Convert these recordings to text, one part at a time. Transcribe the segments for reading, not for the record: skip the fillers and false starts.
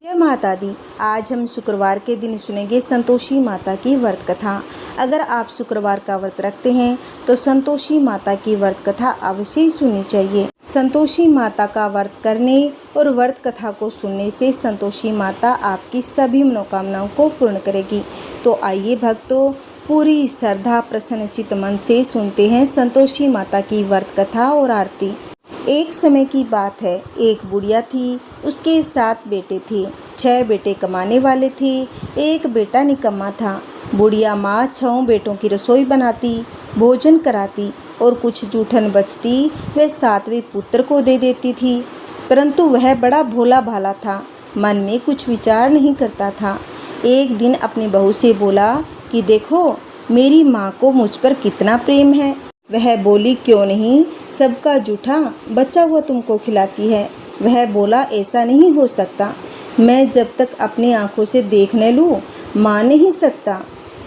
जय माता दी। आज हम शुक्रवार के दिन सुनेंगे संतोषी माता की व्रत कथा। अगर आप शुक्रवार का व्रत रखते हैं तो संतोषी माता की व्रत कथा अवश्य ही सुननी चाहिए। संतोषी माता का व्रत करने और व्रत कथा को सुनने से संतोषी माता आपकी सभी मनोकामनाओं को पूर्ण करेगी। तो आइए भक्तों, पूरी श्रद्धा प्रसन्नचित मन से सुनते हैं संतोषी माता की व्रत कथा और आरती। एक समय की बात है, एक बुढ़िया थी, उसके 7 बेटे थे। 6 बेटे कमाने वाले थे, एक बेटा निकम्मा था। बुढ़िया माँ 6 बेटों की रसोई बनाती, भोजन कराती और कुछ जूठन बचती वह 7वें पुत्र को दे देती थी। परंतु वह बड़ा भोला भाला था, मन में कुछ विचार नहीं करता था। एक दिन अपनी बहू से बोला कि देखो, मेरी माँ को मुझ पर कितना प्रेम है। वह बोली, क्यों नहीं, सबका जूठा बचा हुआ तुमको खिलाती है। वह बोला, ऐसा नहीं हो सकता, मैं जब तक अपनी आंखों से देख न लूँ मान नहीं सकता।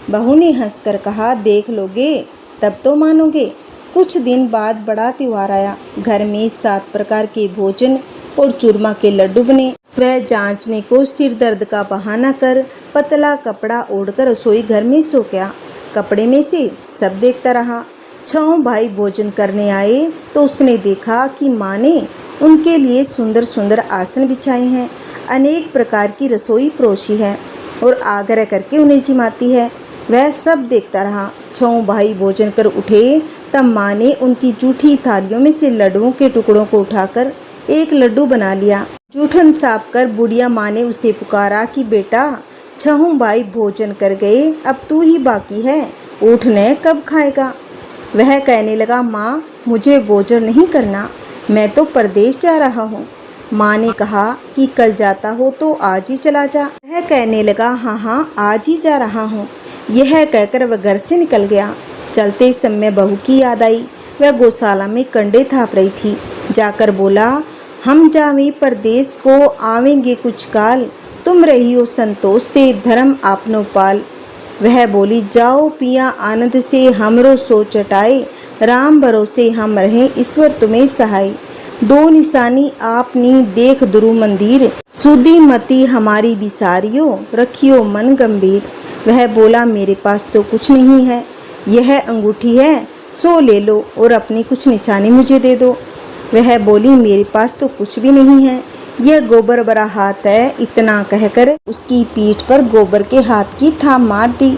बहू ने हंसकर कहा, देख लोगे तब तो मानोगे। कुछ दिन बाद बड़ा त्योहार आया। घर में 7 प्रकार के भोजन और चूरमा के लड्डू बने। वह जांचने को सिर दर्द का बहाना कर पतला कपड़ा ओढ़कर रसोई घर में सो गया। कपड़े में से सब देखता रहा। 6 भाई भोजन करने आए तो उसने देखा कि माँ ने उनके लिए सुंदर सुंदर आसन बिछाए हैं, अनेक प्रकार की रसोई परोसी है और आग्रह करके उन्हें जिमाती है। वह सब देखता रहा। 6 भाई भोजन कर उठे तब माँ ने उनकी जूठी थालियों में से लड्डुओं के टुकड़ों को उठाकर एक लड्डू बना लिया। जूठन साफ कर बुढ़िया माँ ने उसे पुकारा कि बेटा, 6 भाई भोजन कर गए, अब तू ही बाकी है, उठने कब खाएगा। वह कहने लगा, माँ मुझे भोजन नहीं करना, मैं तो परदेश जा रहा हूँ। माँ ने कहा कि कल जाता हो तो आज ही चला जा। वह कहने लगा, हाँ हाँ आज ही जा रहा हूँ। यह कहकर वह घर से निकल गया। चलते समय बहू की याद आई। वह गौशाला में कंडे थाप रही थी। जाकर बोला, हम जावे परदेश को आवेंगे कुछ काल, तुम रहियो संतोष से धर्म आपनो पाल। वह बोली, जाओ पिया आनंद से हमरो सो चटाए, राम भरोसे हम रहें ईश्वर तुम्हें सहाय। 2 निशानी आपनी देख दुरु मंदिर, सुधी मती हमारी बिसारियो, रखियो मन गंभीर। वह बोला, मेरे पास तो कुछ नहीं है, यह अंगूठी है, सो ले लो और अपनी कुछ निशानी मुझे दे दो। वह बोली, मेरे पास तो कुछ भी नहीं है, यह गोबर भरा हाथ है। इतना कहकर उसकी पीठ पर गोबर के हाथ की थाप मार दी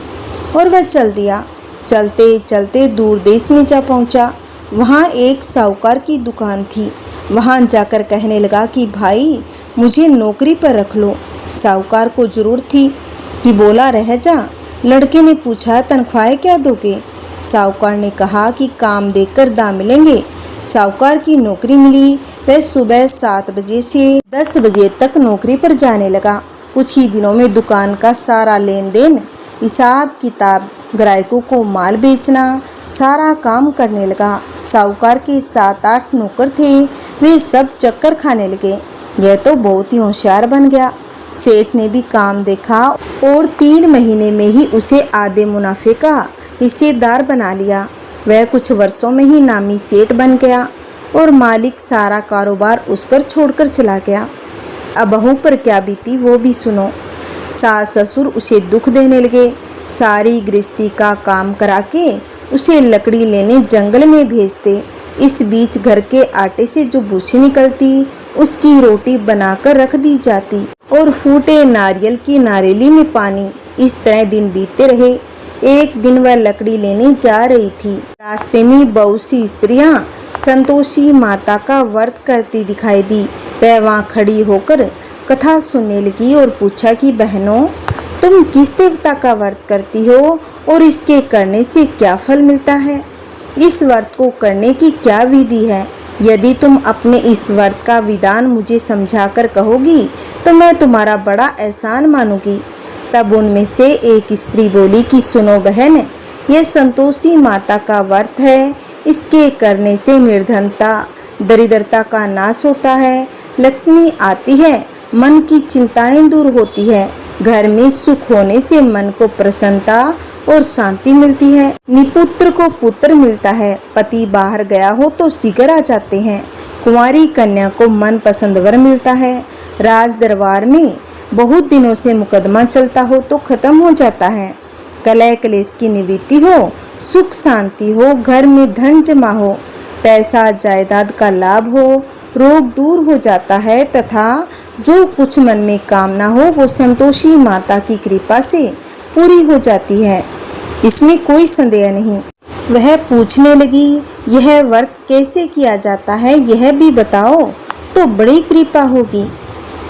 और वह चल दिया। चलते चलते दूर देश में जा पहुंचा। वहां एक साहूकार की दुकान थी। वहां जाकर कहने लगा कि भाई मुझे नौकरी पर रख लो। साहूकार को जरूर थी कि बोला, रह जा। लड़के ने पूछा, तनख्वाह क्या दोगे। साहूकार ने कहा कि काम देकर दाम मिलेंगे। साहूकार की नौकरी मिली। वह सुबह 7 बजे से 10 बजे तक नौकरी पर जाने लगा। कुछ ही दिनों में दुकान का सारा लेन देन, हिसाब किताब, ग्राहकों को माल बेचना, सारा काम करने लगा। साहूकार के 7-8 नौकर थे, वे सब चक्कर खाने लगे। यह तो बहुत ही होशियार बन गया। सेठ ने भी काम देखा और 3 महीने में ही उसे आधे मुनाफे का हिस्सेदार बना लिया। वह कुछ वर्षों में ही नामी सेठ बन गया और मालिक सारा कारोबार उस पर छोड़कर चला गया। अब बहू पर क्या बीती वो भी सुनो। सास ससुर उसे दुख देने लगे। सारी गृहस्थी का काम करा के उसे लकड़ी लेने जंगल में भेजते। इस बीच घर के आटे से जो भूसी निकलती उसकी रोटी बनाकर रख दी जाती और फूटे नारियल की नारेली में पानी। इस तरह दिन बीतते रहे। एक दिन वह लकड़ी लेने जा रही थी। रास्ते में बहुत सी स्त्रियां संतोषी माता का व्रत करती दिखाई दी। वह वहां खड़ी होकर कथा सुनने लगी और पूछा कि बहनों, तुम किस देवता का व्रत करती हो और इसके करने से क्या फल मिलता है। इस व्रत को करने की क्या विधि है। यदि तुम अपने इस व्रत का विधान मुझे समझाकर कहोगी तो मैं तुम्हारा बड़ा एहसान मानूंगी। तब उनमें से एक स्त्री बोली कि सुनो बहन, यह संतोषी माता का व्रत है। इसके करने से निर्धनता, दरिद्रता का नाश होता है, लक्ष्मी आती है, मन की चिंताएं दूर होती है, घर में सुख होने से मन को प्रसन्नता और शांति मिलती है, निपुत्र को पुत्र मिलता है, पति बाहर गया हो तो शीघ्र आ जाते हैं, कुंवारी कन्या को मन पसंद वर मिलता है, राज दरबार में बहुत दिनों से मुकदमा चलता हो तो खत्म हो जाता है। कलह क्लेश की निवृत्ति हो, सुख शांति हो, घर में धन जमा हो, पैसा जायदाद का लाभ हो, रोग दूर हो जाता है तथा जो कुछ मन में कामना हो वो संतोषी माता की कृपा से पूरी हो जाती है। इसमें कोई संदेह नहीं। वह पूछने लगी, यह व्रत कैसे किया जाता है यह भी बताओ तो बड़ी कृपा होगी।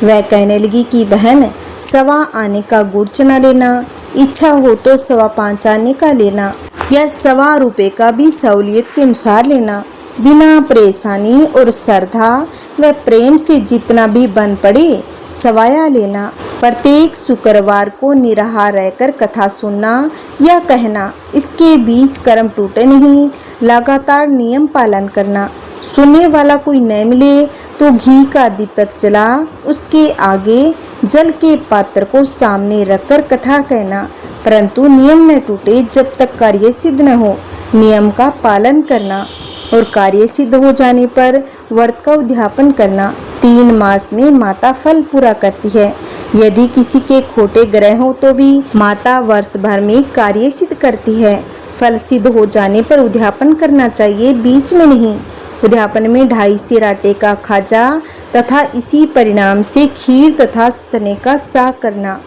वह कहने लगी कि बहन, 1.25 आने का गुड़ चना लेना, इच्छा हो तो 5.25 आने का लेना या 1.25 रुपये का भी सहूलियत के अनुसार लेना। बिना परेशानी और श्रद्धा व प्रेम से जितना भी बन पड़े सवाया लेना। प्रत्येक शुक्रवार को निराहार रहकर कथा सुनना या कहना। इसके बीच कर्म टूटे नहीं, लगातार नियम पालन करना। सुनने वाला कोई न मिले तो घी का दीपक जला उसके आगे जल के पात्र को सामने रखकर कथा कहना, परंतु नियम न टूटे जब तक कार्य सिद्ध न हो। नियम का पालन करना और कार्य सिद्ध हो जाने पर व्रत का उद्यापन करना। 3 मास में माता फल पूरा करती है। यदि किसी के खोटे ग्रह हो तो भी माता वर्ष भर में कार्य सिद्ध करती है। फल सिद्ध हो जाने पर उद्यापन करना चाहिए, बीच में नहीं। उद्यापन में 2.5 सेर आटे का खाजा तथा इसी परिणाम से खीर तथा चने का साग करना।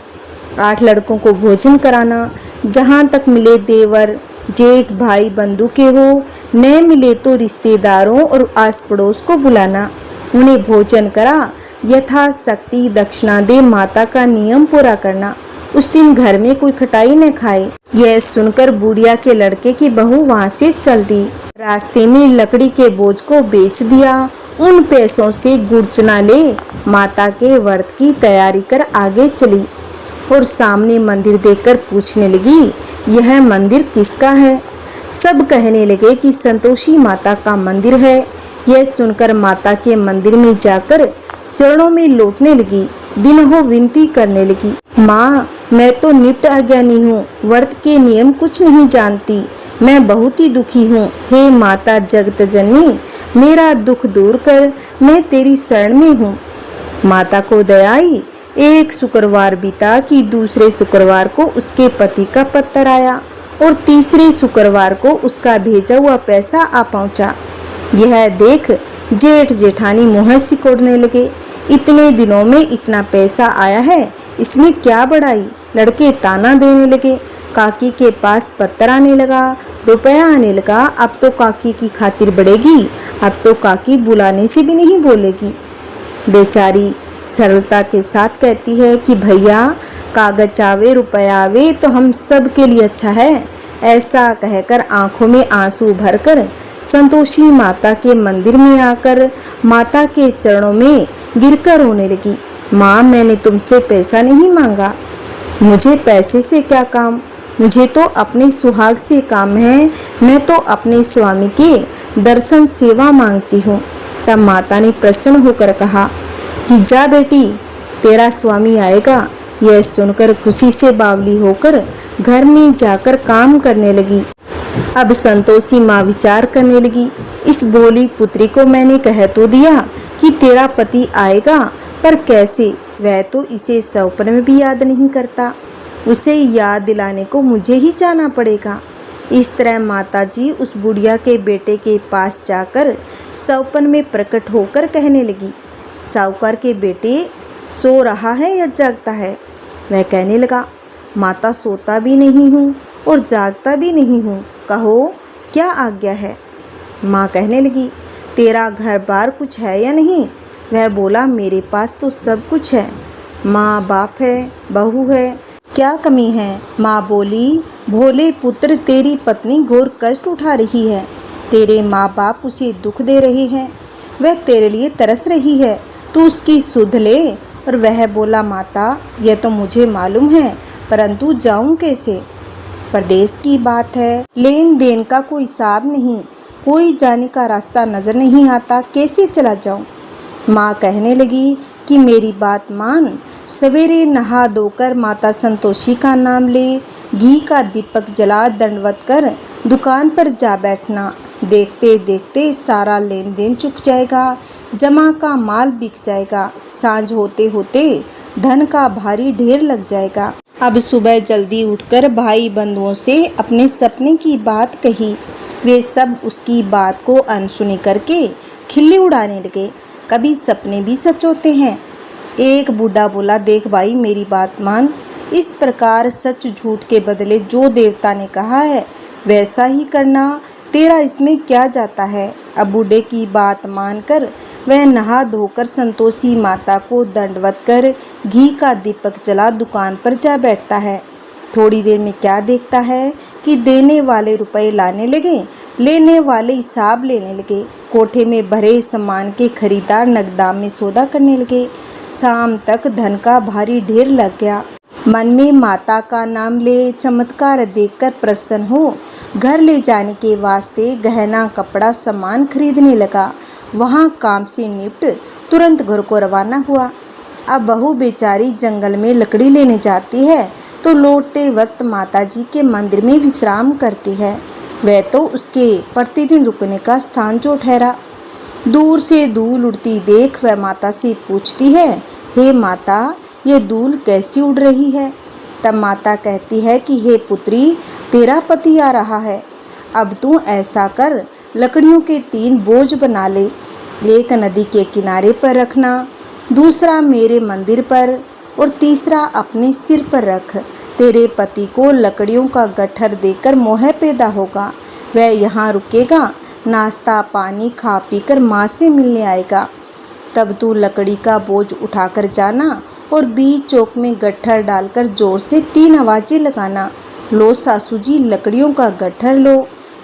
8 लड़कों को भोजन कराना। जहाँ तक मिले देवर जेठ भाई बंधु के हो, न मिले तो रिश्तेदारों और आस पड़ोस को बुलाना, उन्हें भोजन करा यथाशक्ति दक्षिणा दे माता का नियम पूरा करना। उस दिन घर में कोई खटाई न खाए। यह सुनकर बुढ़िया के लड़के की बहू वहां से चल दी। रास्ते में लकड़ी के बोझ को बेच दिया। उन पैसों से गुड़ चना ले माता के व्रत की तैयारी कर आगे चली और सामने मंदिर देखकर पूछने लगी, यह मंदिर किसका है? सब कहने लगे कि संतोषी माता का मंदिर है। यह सुनकर माता के मंदिर में जाकर चरणों में लौटने लगी। दिन हो विनती करने लगी, माँ मैं तो निप्ट अज्ञानी हूँ, व्रत के नियम कुछ नहीं जानती, मैं बहुत ही दुखी हूँ। हे माता जगत जननी, मेरा दुख दूर कर, मैं तेरी शरण में हूँ। माता को दया आई। एक शुक्रवार बीता कि दूसरे शुक्रवार को उसके पति का पत्र आया और तीसरे शुक्रवार को उसका भेजा हुआ पैसा आ पहुंचा। यह देख जेठ जेठानी मुँह सिकोड़ने लगे। इतने दिनों में इतना पैसा आया है, इसमें क्या बड़ाई। लड़के ताना देने लगे। काकी के पास पत्र आने लगा, रुपया आने लगा। अब तो काकी की खातिर बढ़ेगी, अब तो काकी बुलाने से भी नहीं बोलेगी। बेचारी सरलता के साथ कहती है कि भैया कागज आवे रुपया आवे तो हम सब के लिए अच्छा है। ऐसा कहकर आंखों में आंसू भरकर संतोषी माता के मंदिर में आकर माता के चरणों में गिरकर रोने लगी। माँ मैंने तुमसे पैसा नहीं मांगा, मुझे पैसे से क्या काम, मुझे तो अपने सुहाग से काम है। मैं तो अपने स्वामी के दर्शन सेवा मांगती हूँ। तब माता ने प्रसन्न होकर कहा कि जा बेटी तेरा स्वामी आएगा। यह सुनकर खुशी से बावली होकर घर में जाकर काम करने लगी। अब संतोषी माँ विचार करने लगी, इस भोली पुत्री को मैंने कह तो दिया कि तेरा पति आएगा, पर कैसे, वह तो इसे सपने में भी याद नहीं करता। उसे याद दिलाने को मुझे ही जाना पड़ेगा। इस तरह माताजी उस बुढ़िया के बेटे के पास जाकर सपन में प्रकट होकर कहने लगी, साहूकार के बेटे सो रहा है या जागता है? वह कहने लगा, माता सोता भी नहीं हूँ और जागता भी नहीं हूँ, कहो क्या आज्ञा है। माँ कहने लगी, तेरा घर बार कुछ है या नहीं? वह बोला, मेरे पास तो सब कुछ है, माँ बाप है, बहू है, क्या कमी है? माँ बोली, भोले पुत्र तेरी पत्नी घोर कष्ट उठा रही है, तेरे माँ बाप उसे दुख दे रहे हैं, वह तेरे लिए तरस रही है, तू उसकी सुध ले। और वह बोला, माता यह तो मुझे मालूम है, परंतु जाऊं कैसे? परदेश की बात है, लेन देन का कोई हिसाब नहीं, कोई जाने का रास्ता नजर नहीं आता, कैसे चला जाऊं? माँ कहने लगी कि मेरी बात मान, सवेरे नहा धोकर माता संतोषी का नाम ले, घी का दीपक जला दंडवत कर दुकान पर जा बैठना। देखते देखते सारा लेन देन चुक जाएगा, जमा का माल बिक जाएगा। सांझ होते होते धन का भारी ढेर लग जाएगा। अब सुबह जल्दी उठकर भाई बंधुओं से अपने सपने की बात कही। वे सब उसकी बात को अनसुनी करके खिल्ली उड़ाने लगे। कभी सपने भी सच होते हैं। एक बूढ़ा बोला, देख भाई मेरी बात मान, इस प्रकार सच झूठ के बदले जो देवता ने कहा है वैसा ही करना, तेरा इसमें क्या जाता है। अब बूढ़े की बात मानकर वह नहा धोकर संतोषी माता को दंडवत कर घी का दीपक जला दुकान पर जा बैठता है। थोड़ी देर में क्या देखता है कि देने वाले रुपए लाने लगे, लेने वाले हिसाब लेने लगे। कोठे में भरे सामान के खरीदार नगदाम में सौदा करने लगे। शाम तक धन का भारी ढेर लग गया। मन में माता का नाम ले चमत्कार देखकर प्रसन्न हो घर ले जाने के वास्ते गहना कपड़ा सामान खरीदने लगा। वहाँ काम से निपट तुरंत घर को रवाना हुआ। अब बहू बेचारी जंगल में लकड़ी लेने जाती है तो लौटते वक्त माताजी के मंदिर में विश्राम करती है। वह तो उसके प्रतिदिन रुकने का स्थान जो ठहरा। दूर से धूल उड़ती देख वह माता से पूछती है, हे माता, ये धूल कैसी उड़ रही है। तब माता कहती है कि हे पुत्री, तेरा पति आ रहा है। अब तू ऐसा कर, लकड़ियों के 3 बोझ बना ले। एक नदी के किनारे पर रखना, दूसरा मेरे मंदिर पर और तीसरा अपने सिर पर रख। तेरे पति को लकड़ियों का गट्ठर देकर मोह पैदा होगा। वह यहाँ रुकेगा, नाश्ता पानी खा पीकर माँ से मिलने आएगा। तब तू लकड़ी का बोझ उठाकर जाना और बीच चौक में गट्ठर डालकर जोर से 3 आवाज़ें लगाना। लो सासू जी, लकड़ियों का गट्ठर लो,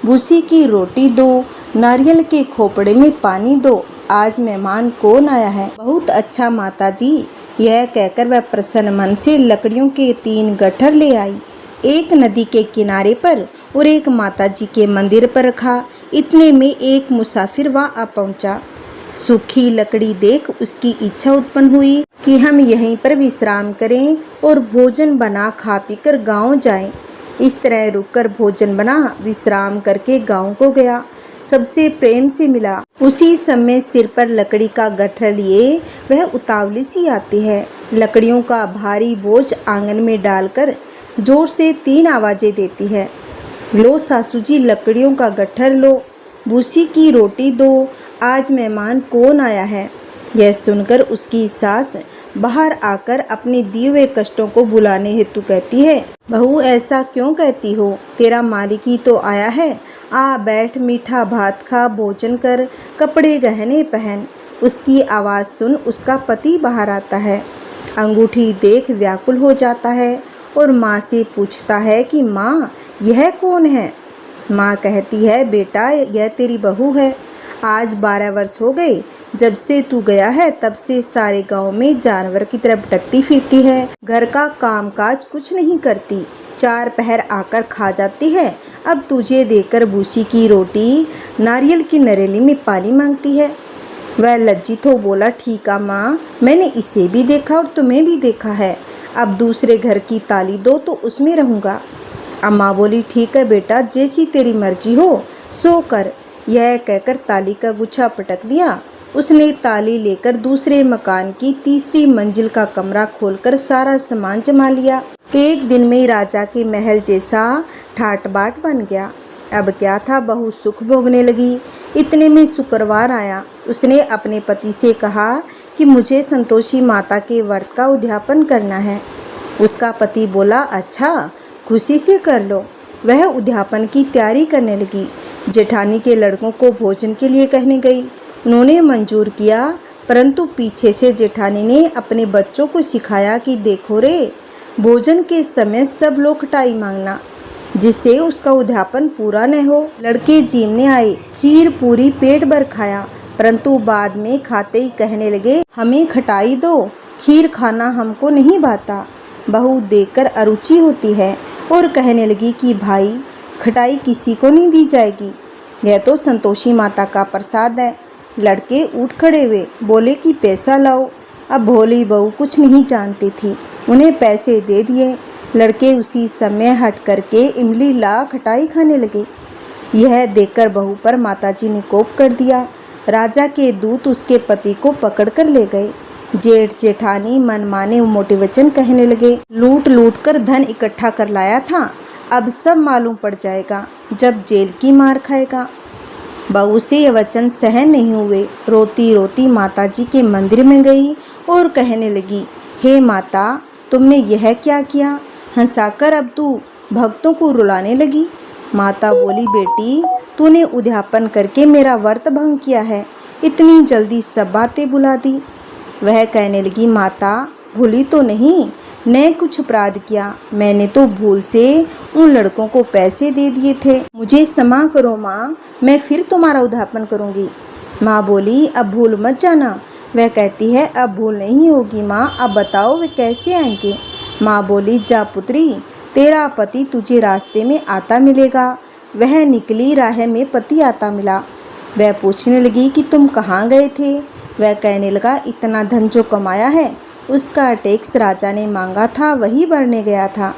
भूसी की रोटी दो, नारियल के खोपड़े में पानी दो, आज मेहमान कौन आया है। बहुत अच्छा माता जी, यह कहकर वह प्रसन्न मन से लकड़ियों के 3 गट्ठर ले आई। एक नदी के किनारे पर और एक माताजी के मंदिर पर रखा। इतने में एक मुसाफिर वहाँ आ पहुँचा। सूखी लकड़ी देख उसकी इच्छा उत्पन्न हुई कि हम यहीं पर विश्राम करें और भोजन बना खा पीकर गांव जाएं। इस तरह रुककर भोजन बना विश्राम करके गांव को गया। सबसे प्रेम से मिला। उसी समय सिर पर लकड़ी का गट्ठर लिए वह उतावली सी आती है। लकड़ियों का भारी बोझ आंगन में डालकर जोर से 3 आवाज़ें देती है। लो सासू जी, लकड़ियों का गट्ठर लो, भूसी की रोटी दो, आज मेहमान कौन आया है। यह सुनकर उसकी सास बाहर आकर अपने दिए हुए कष्टों को भुलाने हेतु कहती है, बहू ऐसा क्यों कहती हो, तेरा मालिक ही तो आया है। आ बैठ, मीठा भात खा, भोजन कर, कपड़े गहने पहन। उसकी आवाज़ सुन उसका पति बाहर आता है। अंगूठी देख व्याकुल हो जाता है और माँ से पूछता है कि माँ, यह कौन है। माँ कहती है, बेटा यह तेरी बहू है। आज 12 वर्ष हो गए जब से तू गया है, तब से सारे गांव में जानवर की तरह भटकती फिरती है। घर का कामकाज कुछ नहीं करती, 4 पहर आकर खा जाती है। अब तुझे देकर भूसी की रोटी, नारियल की नरेली में पानी मांगती है। वह लज्जित हो बोला, ठीक है माँ, मैंने इसे भी देखा और तुम्हें भी देखा है। अब दूसरे घर की ताली दो तो उसमें रहूँगा। अम्मा बोली, ठीक है बेटा, जैसी तेरी मर्जी हो सो कर। यह कहकर ताली का गुच्छा पटक दिया। उसने ताली लेकर दूसरे मकान की 3री मंजिल का कमरा खोलकर सारा सामान जमा लिया। एक दिन में राजा के महल जैसा ठाट बाट बन गया। अब क्या था, बहू सुख भोगने लगी। इतने में शुक्रवार आया। उसने अपने पति से कहा कि मुझे संतोषी माता के व्रत का उद्यापन करना है। उसका पति बोला, अच्छा, खुशी से कर लो। वह उद्यापन की तैयारी करने लगी। जेठानी के लड़कों को भोजन के लिए कहने गई। उन्होंने मंजूर किया, परंतु पीछे से जेठानी ने अपने बच्चों को सिखाया कि देखो रे, भोजन के समय सब लोग खटाई मांगना, जिससे उसका उद्यापन पूरा न हो। लड़के जीमने आए, खीर पूरी पेट भर खाया, परंतु बाद में खाते ही कहने लगे, हमें खटाई दो, खीर खाना हमको नहीं भाता। बहू देखकर अरुचि होती है और कहने लगी कि भाई, खटाई किसी को नहीं दी जाएगी, यह तो संतोषी माता का प्रसाद है। लड़के उठ खड़े हुए, बोले कि पैसा लाओ। अब भोली बहू कुछ नहीं जानती थी, उन्हें पैसे दे दिए। लड़के उसी समय हट करके इमली ला खटाई खाने लगे। यह देखकर बहू पर माताजी ने कोप कर दिया। राजा के दूत उसके पति को पकड़ कर ले गए। जेठ जेठानी मनमाने मोटे वचन कहने लगे। लूट लूट कर धन इकट्ठा कर लाया था, अब सब मालूम पड़ जाएगा जब जेल की मार खाएगा। बहू से ये वचन सहन नहीं हुए। रोती रोती माताजी के मंदिर में गई और कहने लगी, हे माता, तुमने यह क्या किया? हंसाकर अब तू भक्तों को रुलाने लगी। माता बोली, बेटी, तूने उद्यापन करके मेरा व्रत भंग किया है, इतनी जल्दी सब बातें बुला दी। वह कहने लगी, माता, भूली तो नहीं, ने कुछ अपराध किया। मैंने तो भूल से उन लड़कों को पैसे दे दिए थे। मुझे क्षमा करो माँ, मैं फिर तुम्हारा उद्यापन करूँगी। माँ बोली, अब भूल मत जाना। वह कहती है, अब भूल नहीं होगी माँ, अब बताओ वे कैसे आएंगे। माँ बोली, जा पुत्री, तेरा पति तुझे रास्ते में आता मिलेगा। वह निकली राह में पति आता मिला। वह पूछने लगी कि तुम कहाँ गए थे? वह कहने लगा, इतना धन जो कमाया है उसका टैक्स राजा ने मांगा था, वही भरने गया था।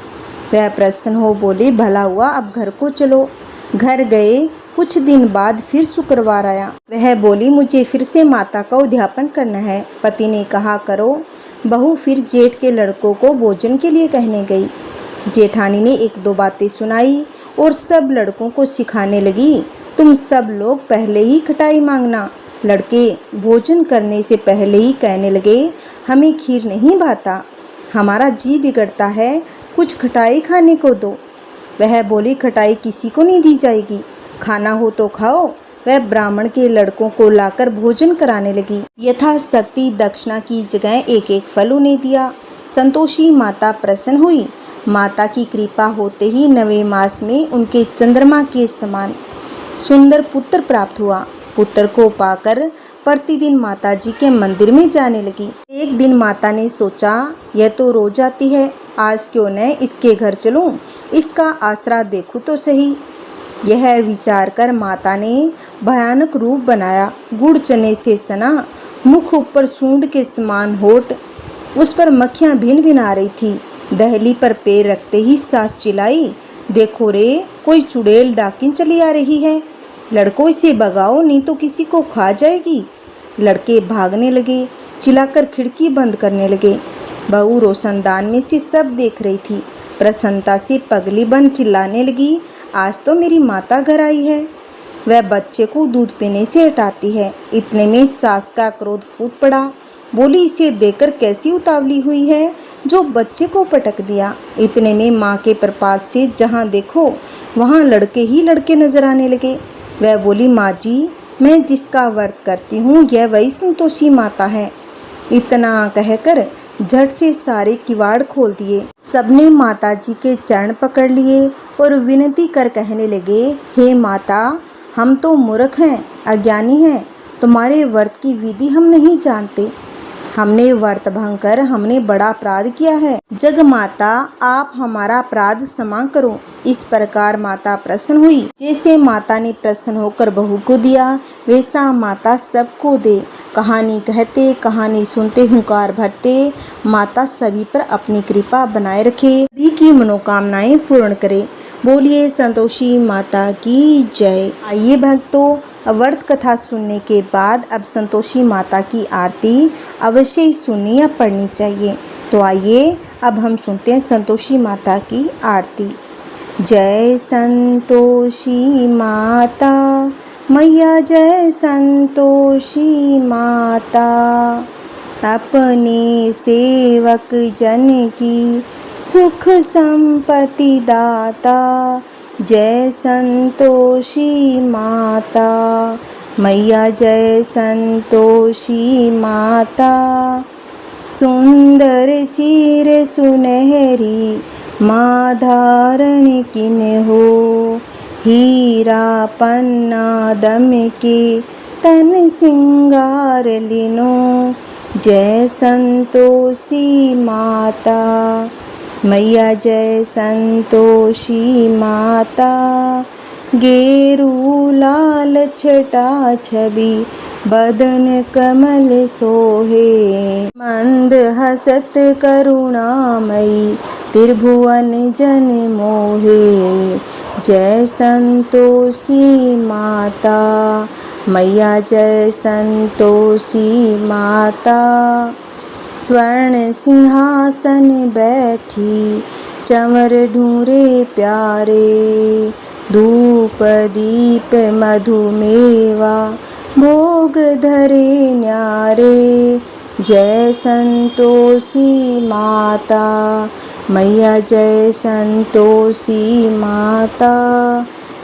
वह प्रसन्न हो बोली, भला हुआ, अब घर को चलो। घर गए। कुछ दिन बाद फिर शुक्रवार आया। वह बोली, मुझे फिर से माता का उद्यापन करना है। पति ने कहा, करो। बहू फिर जेठ के लड़कों को भोजन के लिए कहने गई। जेठानी ने एक दो बातें सुनाई और सब लड़कों को सिखाने लगी, तुम सब लोग पहले ही खटाई मांगना। लड़के भोजन करने से पहले ही कहने लगे, हमें खीर नहीं भाता, हमारा जी बिगड़ता है, कुछ खटाई खाने को दो। वह बोली, खटाई किसी को नहीं दी जाएगी, खाना हो तो खाओ। वह ब्राह्मण के लड़कों को लाकर भोजन कराने लगी। यथाशक्ति दक्षिणा की जगह एक एक फल उन्हें दिया। संतोषी माता प्रसन्न हुई। माता की कृपा होते ही 9वें मास में उनके चंद्रमा के समान सुंदर पुत्र प्राप्त हुआ। पुत्र को पाकर प्रतिदिन माताजी के मंदिर में जाने लगी। एक दिन माता ने सोचा, यह तो रोज आती है, आज क्यों न इसके घर चलूं, इसका आसरा देखूं तो सही। यह विचार कर माता ने भयानक रूप बनाया। गुड़ चने से सना, मुख ऊपर सूंड के समान होठ, उस पर मक्खियां भिन भिन आ रही थी। दहली पर पैर रखते ही सास चिल्लाई, देखो रे, कोई चुड़ैल डाकिन चली आ रही है, लड़कों इसे भगाओ नहीं तो किसी को खा जाएगी। लड़के भागने लगे, चिल्लाकर खिड़की बंद करने लगे। बहू रोशनदान में से सब देख रही थी। प्रसन्नता से पगली बन चिल्लाने लगी, आज तो मेरी माता घर आई है। वह बच्चे को दूध पीने से हटाती है। इतने में सास का क्रोध फूट पड़ा। बोली, इसे देखकर कैसी उतावली हुई है जो बच्चे को पटक दिया। इतने में माँ के प्रपात से जहाँ देखो वहाँ लड़के ही लड़के नजर आने लगे। वह बोली, माँ जी, मैं जिसका व्रत करती हूँ यह वही संतोषी माता है। इतना कहकर झट से सारे किवाड़ खोल दिए। सबने माताजी के चरण पकड़ लिए और विनती कर कहने लगे, हे माता, हम तो मूर्ख हैं, अज्ञानी हैं, तुम्हारे व्रत की विधि हम नहीं जानते। हमने व्रत भंग कर हमने बड़ा अपराध किया है। जग माता, आप हमारा अपराध क्षमा करो। इस प्रकार माता प्रसन्न हुई। जैसे माता ने प्रसन्न होकर बहू को दिया, वैसा माता सबको दे। कहानी कहते कहानी सुनते हुंकार भरते माता सभी पर अपनी कृपा बनाए रखे, सभी की मनोकामनाएं पूर्ण करे। बोलिए संतोषी माता की जय। आइए भक्तों, व्रत कथा सुनने के बाद अब संतोषी माता की आरती अवश्य ही सुननी या पढ़नी चाहिए। तो आइए अब हम सुनते हैं संतोषी माता की आरती। जय संतोषी माता मैया, जय संतोषी माता, अपने सेवक जन की सुख संपत्ति दाता। जय संतोषी माता मैया, जय संतोषी माता, सुंदर चीर सुनहरी माँ धारण किन हो, हीरा पन्ना दम के तन सिंगार लिनो। जय संतोषी माता मैया, जय संतोषी माता, गेरू लाल छटा छवि बदन कमल सोहे, मंद हसत करुणामयी त्रिभुवन जन मोहे। जय संतोषी माता मैया, जय संतोषी माता, स्वर्ण सिंहासन बैठी चंवर ढूंढे प्यारे, धूप दीप मधुमेवा भोग धरे न्यारे। जय संतोषी माता मैया, जय संतोषी माता।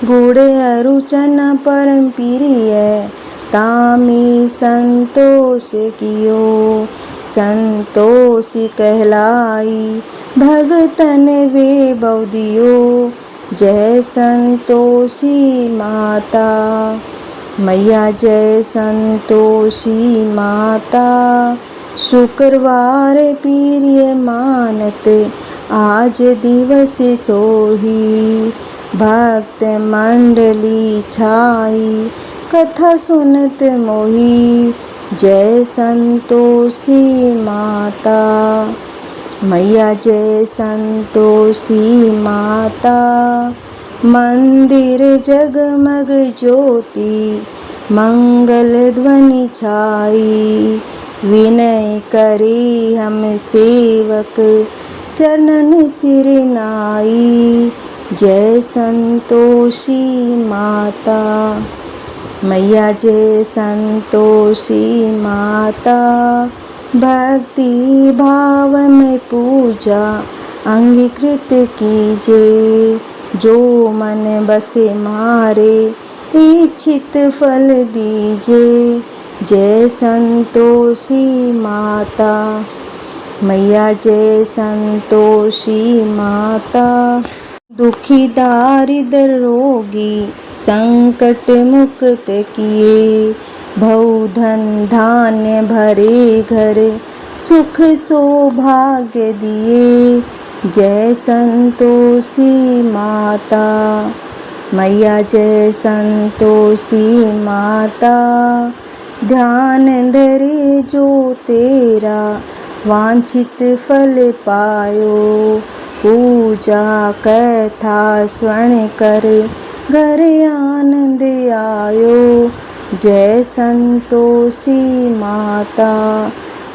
गुड़ अरुचन परम प्रिय तामी संतोष कियो, संतोषी कहलाई भगतन वे बौदियो। जय संतोषी माता मैया, जय संतोषी माता। शुक्रवार प्रिय मानत आज दिवस सोही, भक्त मंडली छाई कथा सुनत मोही। जय संतोषी माता मैया, जय संतोषी माता। मंदिर जगमग ज्योति मंगल ध्वनि छाई, विनय करे हम सेवक चरणन सिर नाई। जय संतोषी माता मैया, जय संतोषी माता। भक्ति भाव में पूजा अंगीकृत कीजे, जो मन बसे मारे इच्छित फल दीजे। जय संतोषी माता मैया, जय संतोषी माता। दुखी दारिद्र रोगी संकट मुक्त किए, भव धन धान्य भरे घर सुख सौभाग्य दिए। जय संतोषी माता मैया, जय संतोषी माता। ध्यान धरे जो तेरा वांछित फल पायो, पूजा कथा स्वर्ण करे घर आनंद आयो। जय संतोषी माता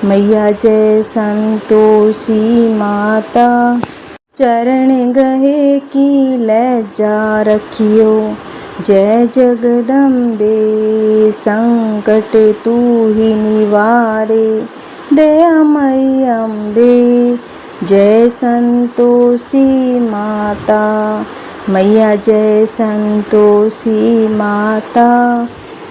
मैया, जय संतोषी माता। चरण गहे की लज्जा रखियो, जय जगदम्बे संकट तू ही निवारे, दयामयी अम्बे। जय संतोषी माता मैया, जय संतोषी माता।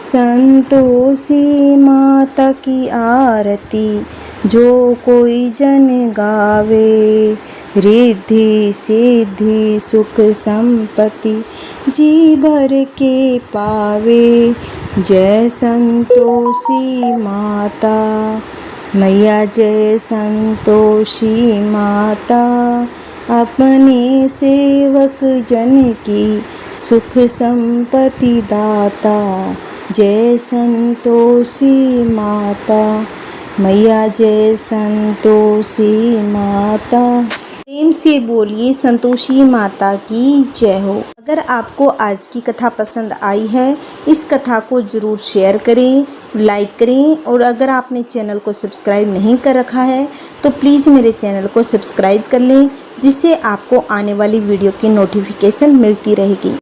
संतोषी माता की आरती जो कोई जन गावे, रिद्धि सिद्धि सुख संपत्ति जी भर के पावे। जय संतोषी माता मैया, जय संतोषी माता। अपने सेवक जन की सुख संपत्ति दाता, जय संतोषी माता मैया, जय संतोषी माता। प्रेम से बोलिए संतोषी माता की जय हो। अगर आपको आज की कथा पसंद आई है, इस कथा को ज़रूर शेयर करें, लाइक करें, और अगर आपने चैनल को सब्सक्राइब नहीं कर रखा है तो प्लीज़ मेरे चैनल को सब्सक्राइब कर लें, जिससे आपको आने वाली वीडियो की नोटिफिकेशन मिलती रहेगी।